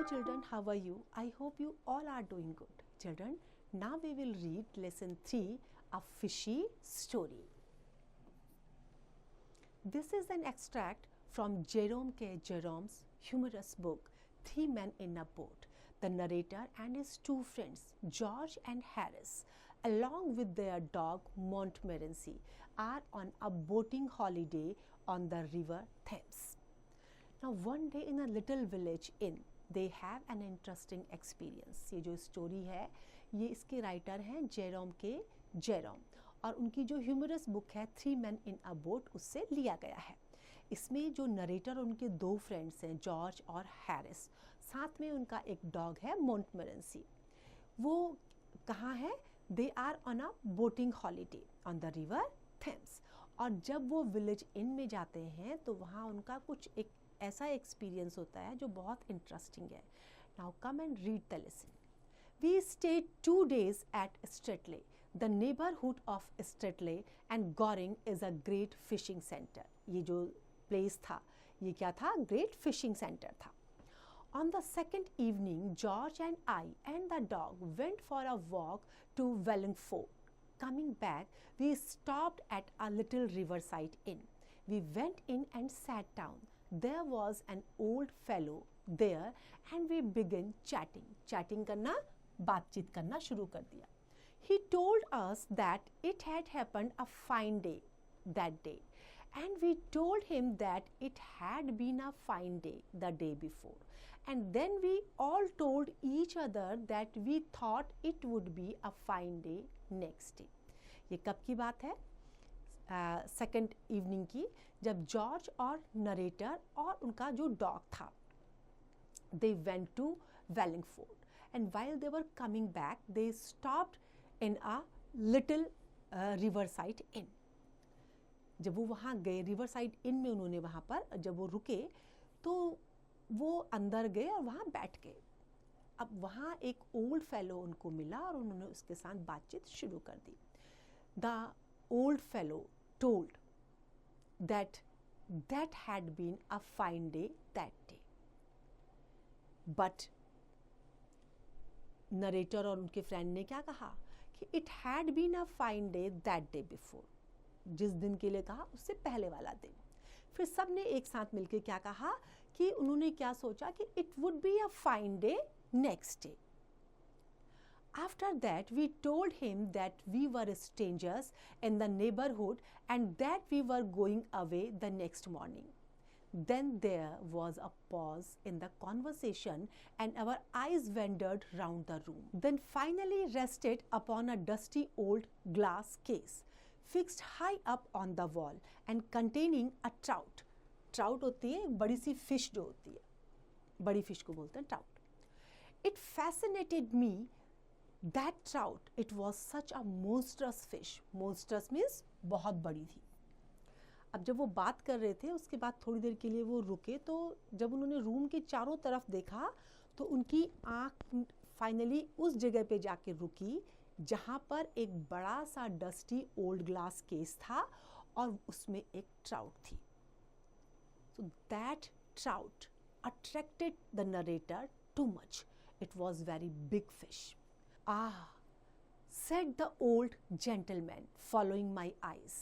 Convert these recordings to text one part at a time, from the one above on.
children, how are you? I hope you all are doing good. Children, now we will read lesson 3, A Fishy Story. This is an extract from Jerome K. Jerome's humorous book, Three Men in a Boat. The narrator and his two friends, George and Harris, along with their dog Montmorency, are on a boating holiday on the river Thames. Now, one day in a little village inn, they have an interesting experience. ये जो story है ये इसके writer हैं Jerome के Jerome और उनकी जो ह्यूमरस बुक है three man in a boat उससे लिया गया है. इसमें जो नरेटर और उनके दो फ्रेंड्स हैं जॉर्ज और हैरिस, साथ में उनका एक डॉग है मोंटमोरेंसी. वो कहाँ है? They are on a boating holiday on the river Thames. और जब वो विलेज इन में जाते हैं तो वहाँ उनका कुछ एक ऐसा एक्सपीरियंस होता है जो बहुत इंटरेस्टिंग है. Now come and read the lesson. We stayed 2 days at Streatley. The neighborhood of Streatley and Goring is a great fishing center. ये जो place था, ये क्या था? Great fishing center था. On the second evening, George and I and the dog went for a walk to Wallingford. Coming back, we stopped at a little riverside inn. We went in and sat down. There was an old fellow there and we began chatting. Chatting करना, बातचीत करना शुरू कर दिया. He told us that it had happened a fine day that day, and we told him that it had been a fine day the day before, and then we all told each other that we thought it would be a fine day next day. ये कब की बात है? Second evening की, जब George और narrator और उनका जो डॉग था they went to Wallingford, and while they were coming back they stopped in a little riverside inn. जब वो वहाँ गए रिवरसाइड इन में, उन्होंने वहाँ पर जब वो रुके तो वो अंदर गए और वहाँ बैठ गए. अब वहाँ एक ओल्ड फेलो उनको मिला और उन्होंने उसके साथ बातचीत शुरू कर दी. The old fellow told that had been a fine day that day. But narrator और उनके फ्रेंड ने क्या कहा कि it had been a fine day that day before. जिस दिन के लिए कहा उससे पहले वाला दिन. फिर सब ने एक साथ मिलकर क्या कहा कि उन्होंने क्या सोचा कि it would be a fine day next day. After that, we told him that we were strangers in the neighborhood and that we were going away the next morning. Then there was a pause in the conversation and our eyes wandered round the room. Then finally rested upon a dusty old glass case fixed high up on the wall and containing a trout. Trout होती है बड़ी सी fish जो होती है, बड़ी fish को बोलते हैं trout. It fascinated me. That trout, it was such a monstrous fish. Monstrous means बहुत बड़ी थी. अब जब वो बात कर रहे थे उसके बाद थोड़ी देर के लिए वो रुके, तो जब उन्होंने रूम के चारों तरफ देखा तो उनकी आँख फाइनली उस जगह पे जाके रुकी जहाँ पर एक बड़ा सा डस्टी ओल्ड ग्लास केस था और उसमें एक ट्राउट थी. So that trout attracted the narrator too much. It was very big fish. Ah, said the old gentleman, following my eyes.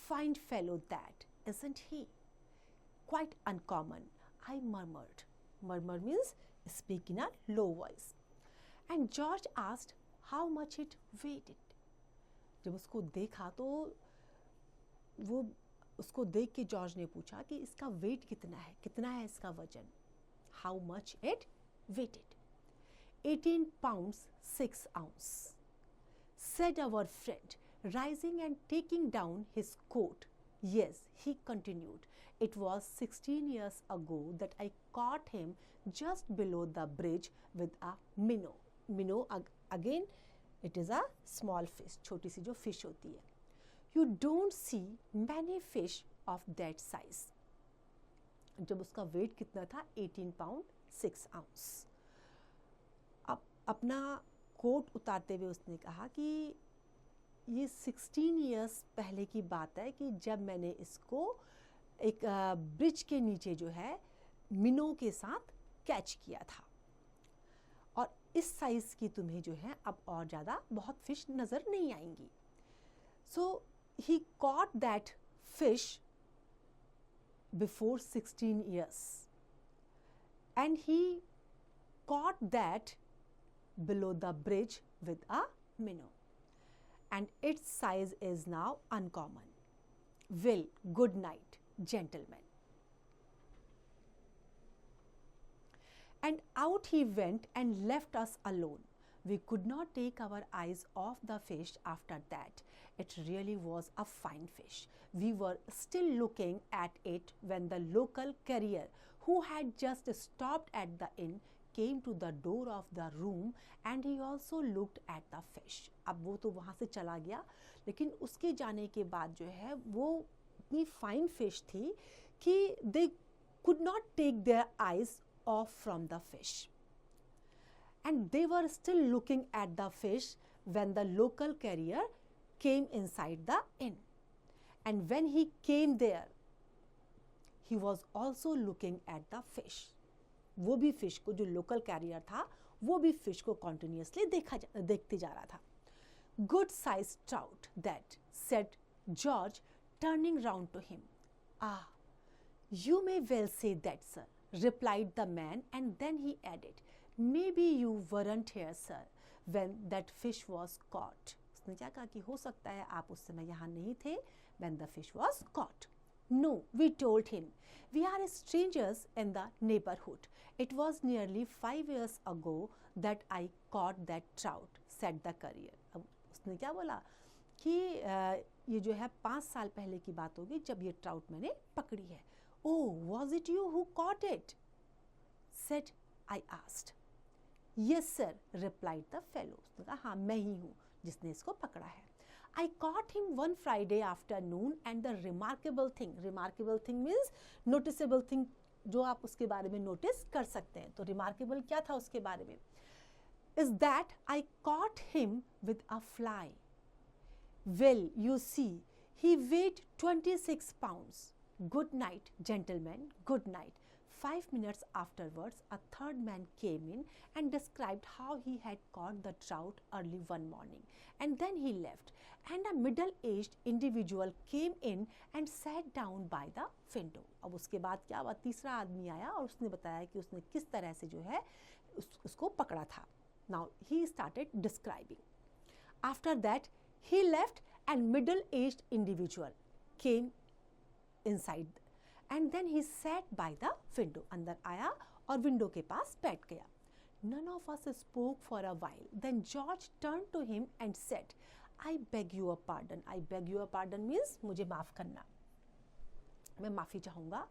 Fine fellow that, isn't he? Quite uncommon, I murmured. Murmur means speak in a low voice. And George asked how much it weighed. जब उसको देखा तो वो उसको देख के George ने पूछा कि इसका वेट कितना है इसका वजन. How much it weighed. 18 pounds 6 ounces, said our friend, rising and taking down his coat. Yes, he continued, it was 16 years ago that I caught him just below the bridge with a minnow. Minnow again, it is a small fish, छोटी सी जो fish होती है. You don't see many fish of that size. जब उसका weight कितना था? 18 pound 6 ounce. अपना coat उतारते हुए उसने कहा कि ये 16 इयर्स पहले की बात है कि जब मैंने इसको एक ब्रिज के नीचे जो है मिनो के साथ कैच किया था. इस साइज की तुम्हें जो है अब और ज़्यादा बहुत फिश नज़र नहीं आएंगी. So he caught that fish before 16 years, and he caught that below the bridge with a minnow, and its size is now uncommon. Well, good night, gentlemen. And out he went and left us alone. We could not take our eyes off the fish after that. It really was a fine fish. We were still looking at it when the local carrier, who had just stopped at the inn, came to the door of the room, and he also looked at the fish. अब वो तो वहाँ से चला गया, लेकिन उसके जाने के बाद जो है वो इतनी फाइन फिश थी कि they could not take their eyes off from the fish. And they were still looking at the fish when the local carrier came inside the inn. And when he came there, he was also looking at the fish. वो भी fish को, जो local carrier था, वो भी fish को continuously देखते जा रहा था. Good sized trout, that, said George, turning round to him. Ah, you may well say that, sir, replied the man, and then he added, maybe you weren't here, sir, when that fish was caught. उसने क्या कहा कि हो सकता है आप उस समय यहाँ नहीं थे when the fish was caught. No, we told him, we are strangers in the neighborhood. It was nearly 5 years ago that I caught that trout, said the carrier. अब उसने क्या बोला कि ये जो है 5 साल पहले की बात होगी जब ये ट्राउट मैंने पकड़ी है. Oh, was it you who caught it? said I asked. Yes, sir, replied the fellow. उसने कहा हाँ मैं ही हूँ जिसने इसको पकड़ा है. I caught him one Friday afternoon, and the remarkable thing means noticeable thing, जो आप उसके बारे में notice कर सकते हैं. तो remarkable क्या था उसके बारे में? Is that I caught him with a fly. Well, you see, he weighed 26 pounds. Good night, gentlemen, good night. 5 minutes afterwards, a third man came in and described how he had caught the trout early one morning, and then he left, and a middle-aged individual came in and sat down by the window. अब उसके बाद क्या हुआ, तीसरा आदमी आया और उसने बताया कि उसने किस तरह से जो है उसको पकड़ा था. Now he started describing. After that, he left, and middle-aged individual came inside, and then he sat by the window. अंदर आया और विंडो के पास बैठ गया. None of us spoke for a while. Then George turned to him and said, I beg your pardon. I beg your pardon means मुझे माफ़ करना, मैं माफ़ी चाहूँगा.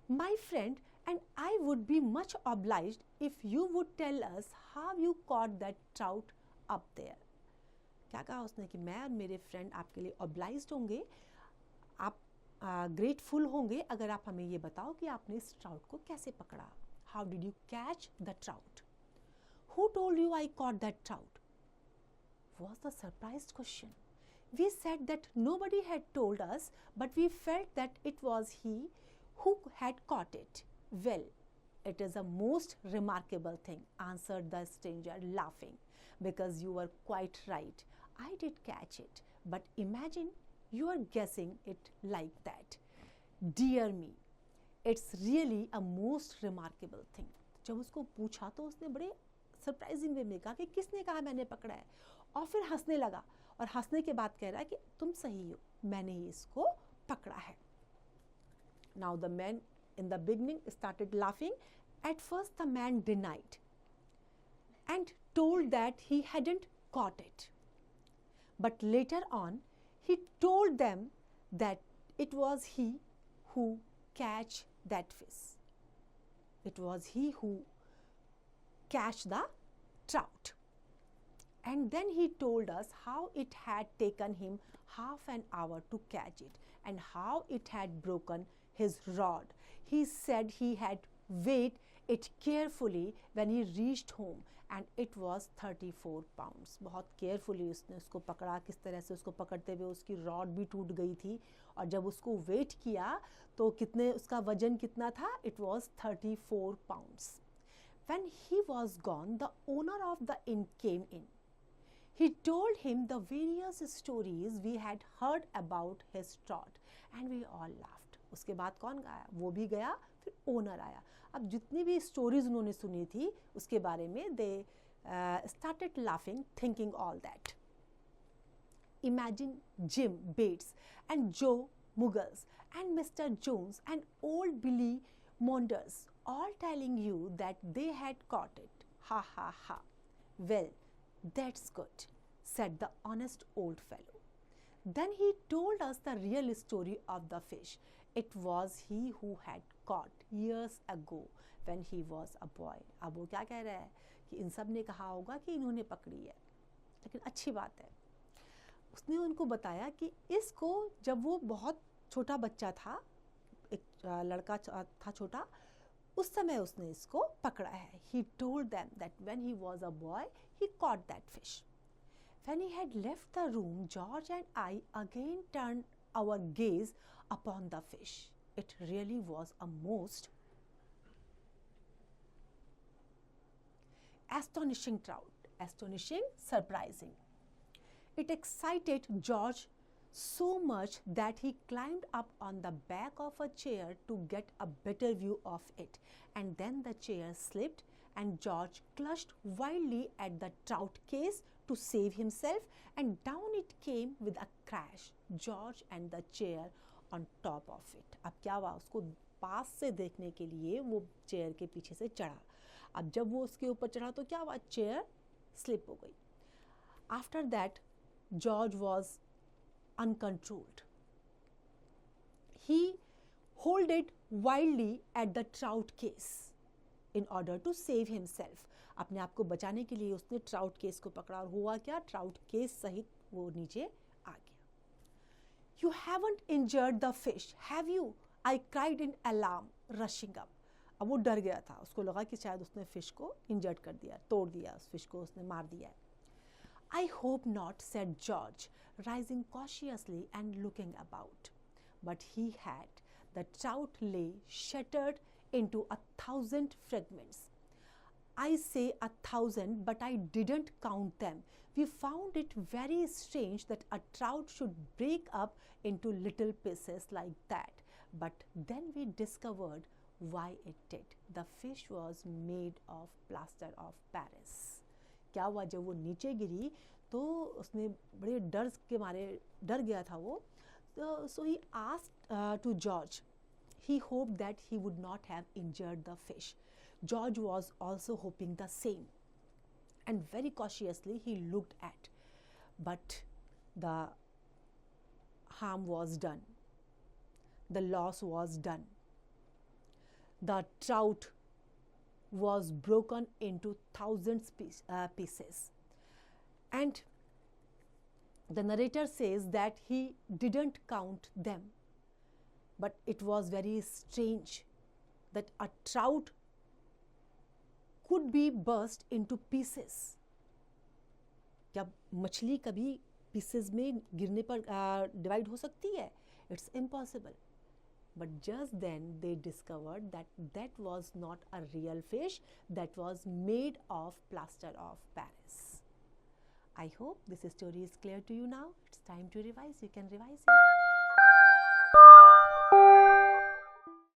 My friend, and I would be much obliged if you would tell us how you caught that trout up there. क्या कहा उसने कि मैं और मेरे फ्रेंड आपके लिए obliged होंगे, आप ग्रेटफुल होंगे अगर आप हमें ये बताओ कि आपने इस ट्राउट को कैसे पकड़ा. How did you catch the trout? Who told you I caught that trout? Was the surprised question. We said that nobody had told us, but we felt that it was he who had caught it. Well, it is a most remarkable thing, answered the stranger, laughing, because you were quite right. I did catch it, but imagine you are guessing it like that. Dear me, it's really a most remarkable thing. जब उसको पूछा तो उसने बड़े surprising वे में कहा कि किसने कहा मैंने पकड़ा है, और फिर हंसने लगा और हंसने के बाद कह रहा है कि तुम सही हो, मैंने ही इसको पकड़ा है. Now the man in the beginning started laughing. At first the man denied and told that he hadn't caught it, but later on he told them that it was he who catch that fish. It was he who catch the trout. And then he told us how it had taken him half an hour to catch it, and how it had broken his rod. He said he had weighed it carefully when he reached home, and it was 34 pounds. बहुत carefully उसने उसको पकड़ा. किस तरह से उसको पकड़ते हुए उसकी रॉड भी टूट गई थी, और जब उसको वेट किया तो कितने, उसका वजन कितना था, it was 34 pounds. When he was gone, the owner of the inn came in. He told him the various stories we had heard about his trout and we all laughed. उसके बाद कौन गया? वो भी गया, फिर ओनर आया. अब जितनी भी स्टोरीज उन्होंने सुनी थी उसके बारे में they started laughing, thinking all that. Imagine Jim Bates and Joe Muggles and Mr. Jones and old Billy Maunders all telling you that they had caught it. Ha ha ha. Well, that's good, said the honest old fellow. Then he told us the real story of the fish. It was he who had caught years ago when he was a boy. अब वो क्या कह रहा है कि इन सब ने कहा होगा कि इन्होंने पकड़ी है, लेकिन अच्छी बात है. उसने उनको बताया कि इसको जब वो बहुत छोटा बच्चा था, एक लड़का था छोटा, उस समय उसने इसको पकड़ा है. He told them that when he was a boy, he caught that fish. When he had left the room, George and I again turned our gaze upon the fish. It really was a most astonishing trout. Astonishing, surprising. It excited George so much that he climbed up on the back of a chair to get a better view of it. And then the chair slipped and George clutched wildly at the trout case to save himself, and down it came with a crash. George and the chair on top of it. अब क्या हुआ? उसको पास से देखने के लिए वो chair के पीछे से चढ़ा. अब जब वो उसके ऊपर चढ़ा तो क्या हुआ? चेयर स्लिप हो गई. After that, George was uncontrolled. He held it wildly at the trout case in order to save himself. अपने आप को बचाने के लिए उसने ट्राउट केस को पकड़ा और हुआ क्या? ट्राउट केस सहित वो नीचे आ गया. You haven't injured the fish, have you? I cried in alarm, rushing up. अब वो डर गया था, उसको लगा कि शायद उसने फिश को इंजर्ड कर दिया, तोड़ दिया, उस फिश को उसने मार दिया है. I hope not, said George, rising cautiously and looking about. But he had. The trout lay shattered into 1,000 fragments. I say 1,000, but I didn't count them. We found it very strange that a trout should break up into little pieces like that. But then we discovered why it did. The fish was made of plaster of Paris. क्या हुआ? जब वो नीचे गिरी तो उसने बड़े डर के मारे डर गया था वो. So he asked to George. He hoped that he would not have injured the fish. George was also hoping the same, and very cautiously he looked at, but the harm was done. The loss was done. The trout was broken into thousands pieces. And the narrator says that he didn't count them, but it was very strange that a trout could be burst into pieces. क्या मछली कभी pieces में गिरने पर divide हो सकती है? It's impossible. But just then they discovered that that was not a real fish, that was made of plaster of Paris. I hope this story is clear to you now. It's time to revise. You can revise it.